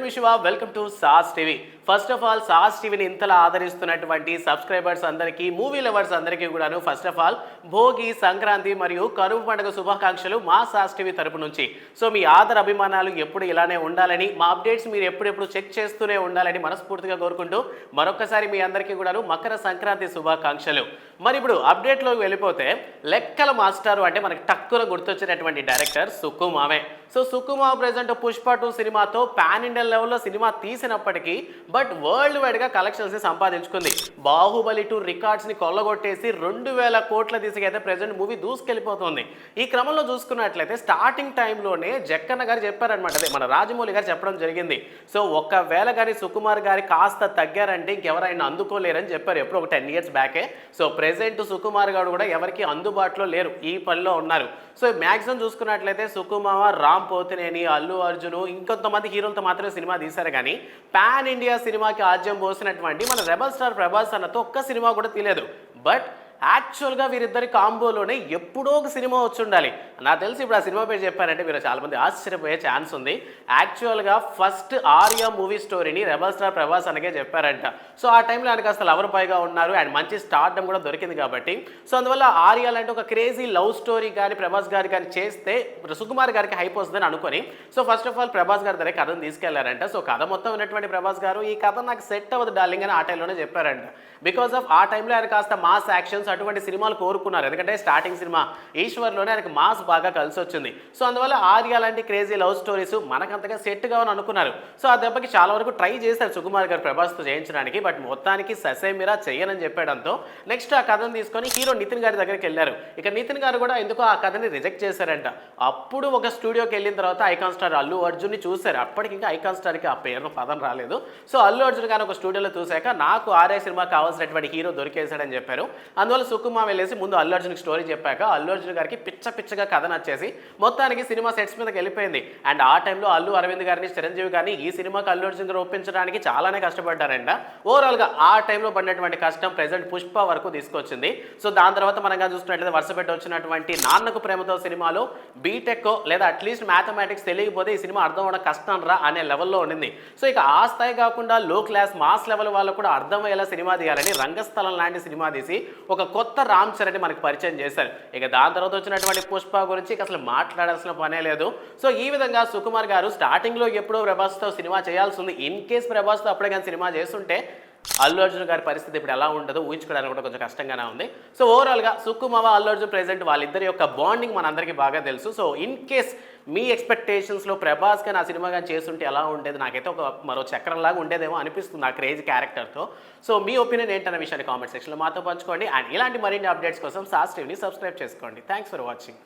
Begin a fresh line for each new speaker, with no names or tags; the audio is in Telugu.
విషయా welcome to SAS TV. First of all SAS టీవీని ఇంతలా ఆదరిస్తున్నటువంటి సబ్స్క్రైబర్స్ అందరికీ, మూవీ లవర్స్ అందరికీ కూడాను first of all Bhogi, Sankranti మరియు కనుమ పండుగ శుభాకాంక్షలు మా సాస్ టీవీ తరపు నుంచి. సో మీ ఆదర అభిమానాలు ఎప్పుడు ఇలానే ఉండాలని, మా అప్డేట్స్ మీరు ఎప్పుడెప్పుడు చెక్ చేస్తూనే ఉండాలని మనస్ఫూర్తిగా కోరుకుంటూ మరొకసారి మీ అందరికీ కూడాను మకర సంక్రాంతి శుభాకాంక్షలు. మరి ఇప్పుడు అప్డేట్లోకి వెళ్ళిపోతే లెక్కల మాస్టారు అంటే మనకి టక్కున గుర్తొచ్చినటువంటి డైరెక్టర్ సుకుమావే. సో సుకుమావ ప్రెజెంట్ పుష్ప 2 సినిమాతో పాన్ ఇండియా లెవెల్లో సినిమా తీసినప్పటికీ బట్ వరల్డ్ వైడ్గా కలెక్షన్స్ సంపాదించుకుంది. బాహుబలి 2 రికార్డ్స్ని కొల్లగొట్టేసి 2000 కోట్ల దిశగా ప్రెజెంట్ మూవీ దూసుకెళ్ళిపోతుంది. ఈ క్రమంలో చూసుకున్నట్లయితే స్టార్టింగ్ టైంలోనే జక్కన్న గారు చెప్పారనమాట, అదే మన రాజమౌళి గారు చెప్పడం జరిగింది. సో ఒకవేళ కానీ సుకుమార్ గారి కాస్త తగ్గారంటే ఇంకెవరైనా అందుకోలేరని చెప్పారు ఎప్పుడు ఒక 10 ఇయర్స్ బ్యాకే. సో ప్రెజెంట్ సుకుమార్ గారు కూడా ఎవరికి అందుబాటులో లేరు, ఈ పనిలో ఉన్నారు. సో మ్యాక్సిమం చూసుకున్నట్లయితే సుకుమావ, రామ్ పోతినేని, అల్లు అర్జున్, ఇంకొంతమంది హీరోలతో మాత్రమే సినిమా తీశారు. కానీ పాన్ ఇండియా సినిమాకి ఆజ్యం పోసినటువంటి మన రెబల్ స్టార్ ప్రభాస్ అన్నతో ఒక్క సినిమా కూడా తీయలేదు. బట్ యాక్చువల్గా వీరిద్దరి కాంబోలోనే ఎప్పుడో ఒక సినిమా వచ్చి ఉండాలి. నాకు తెలిసి ఇప్పుడు ఆ సినిమా పేరు చెప్పారంటే మీరు చాలామంది ఆశ్చర్యపోయే ఛాన్స్ ఉంది. యాక్చువల్గా ఫస్ట్ ఆర్యా మూవీ స్టోరీని రెబల్ స్టార్ ప్రభాస్ అనగే చెప్పారంట. సో ఆ టైంలో ఆయనకు అసలు లవర్ బాయ్గా ఉన్నారు అండ్ మంచి స్టార్డమ్ కూడా దొరికింది కాబట్టి, సో అందువల్ల ఆర్యా లాంటి ఒక క్రేజీ లవ్ స్టోరీ కానీ ప్రభాస్ గారు కానీ చేస్తే సుకుమార్ గారికి హైప్ వస్తుందని అనుకొని so first of all Prabhas గారి దగ్గర కథను తీసుకెళ్లారంట. సో కథ మొత్తం ఉన్నటువంటి ప్రభాస్ గారు ఈ కథ నాకు సెట్ అవ్వదు డార్లింగ్ అని ఆ టైంలోనే చెప్పారంట. బికాస్ ఆఫ్ ఆ టైంలో ఆయన కాస్త మాస్ యాక్షన్స్ అటువంటి సినిమాలు కోరుకున్నారు. ఎందుకంటే స్టార్టింగ్ సినిమా ఈశ్వర్లోనే ఆయనకు మాస్ బాగా కలిసి వచ్చింది. సో అందువల్ల ఆర్యా లాంటి క్రేజీ లవ్ స్టోరీస్ మనకంతగా సెట్ కావని అనుకున్నారు. సో ఆ దెబ్బకి చాలా వరకు ట్రై చేశారు సుకుమార్ గారు ప్రభాస్తో చేయించడానికి. బట్ మొత్తానికి ససేమిరా చెయ్యనని చెప్పాడంతో నెక్స్ట్ ఆ కథను తీసుకొని హీరో నితిన్ గారి దగ్గరికి వెళ్ళారు. ఇక నితిన్ గారు కూడా ఎందుకో ఆ కథని రిజెక్ట్ చేశారంట. అప్పుడు ఒక స్టూడియోకి వెళ్ళిన తర్వాత ఐకాన్ స్టార్ అల్లు అర్జున్ని చూశారు. అప్పటికి ఇంకా ఐకాన్ స్టార్కి ఆ పేరు పదం రాలేదు. సో అల్లు అర్జున్ గారు ఒక స్టూడియోలో చూశాక నాకు ఆర్యా సినిమా కావాల్సినటువంటి హీరో దొరికేశాడని చెప్పారు. అందువల్ల సుకుమార్ వెళ్ళేసి ముందు అల్లు అర్జున్కి స్టోరీ చెప్పాక అల్లు అర్జున్ గారికి పిచ్చగా కథ నచ్చేసి మొత్తానికి సినిమా సెట్స్ మీదకి వెళ్ళిపోయింది. అండ్ ఆ టైంలో అల్లు అరవింద్ గారిని, చిరంజీవి గారిని ఈ సినిమాకి అల్లు అర్జున్ గారు ఒప్పించడానికి చాలానే కష్టపడ్డారంట. ఓవరాల్గా ఆ టైంలో పడినటువంటి కష్టం ప్రెజెంట్ పుష్ప వరకు తీసుకొచ్చింది. సో దాని తర్వాత మనం చూసుకున్నట్లయితే వరుస పెట్టి వచ్చినటువంటి నాన్నకు ప్రేమతో సినిమాలో బీటెక్ లేదా అట్లీస్ట్ మ్యాథమెటిక్స్ తెలియకపోతే ఈ సినిమా అర్థం అవడం కష్టం రా అనే లెవెల్లో ఉండింది. సో ఇక ఆ స్థాయి కాకుండా లో క్లాస్ మాస్ లెవెల్ వాళ్ళకు కూడా అర్థమయ్యేలా సినిమా తీయాలని రంగస్థలం లాంటి సినిమా తీసి ఒక కొత్త రామ్ చరణ్ మనకు పరిచయం చేశారు. ఇక దాని తర్వాత వచ్చినటువంటి పుష్ప గురించి ఇక అసలు మాట్లాడాల్సిన పనే లేదు. సో ఈ విధంగా సుకుమార్ గారు స్టార్టింగ్లో ఎప్పుడో ప్రభాస్తో సినిమా చేయాల్సి ఉంది. ఇన్ కేస్ ప్రభాస్తో అప్పుడే కానీ సినిమా చేస్తుంటే అల్లు అర్జున్ గారి పరిస్థితి ఇప్పుడు ఎలా ఉంటుందో ఊహించుకోవడానికి కూడా కొంచెం కష్టంగానే ఉంది. సో ఓవరాల్గా సుకుమావ, అల్లు అర్జున్ ప్రెజెంట్ వాళ్ళిద్దరి యొక్క బాండింగ్ మనందరికీ బాగా తెలుసు. సో ఇన్ కేస్ మీ ఎక్స్పెక్టేషన్స్లో ప్రభాస్ కానీ ఆ సినిమా కానీ చేస్తుంటే ఎలా ఉండేది, నాకైతే ఒక మరో చక్రంలాగా ఉండేదేమో అనిపిస్తుంది ఆ క్రేజీ క్యారెక్టర్తో. సో మీ ఒపీనియన్ ఏంటన్న విషయాన్ని కామెంట్ సెక్షన్లో మాతో పంచుకోండి. అండ్ ఇలాంటి మరిన్ని అప్డేట్స్ కోసం సాస్ టీవీని సబ్స్క్రైబ్ చేసుకోండి. Thanks for watching.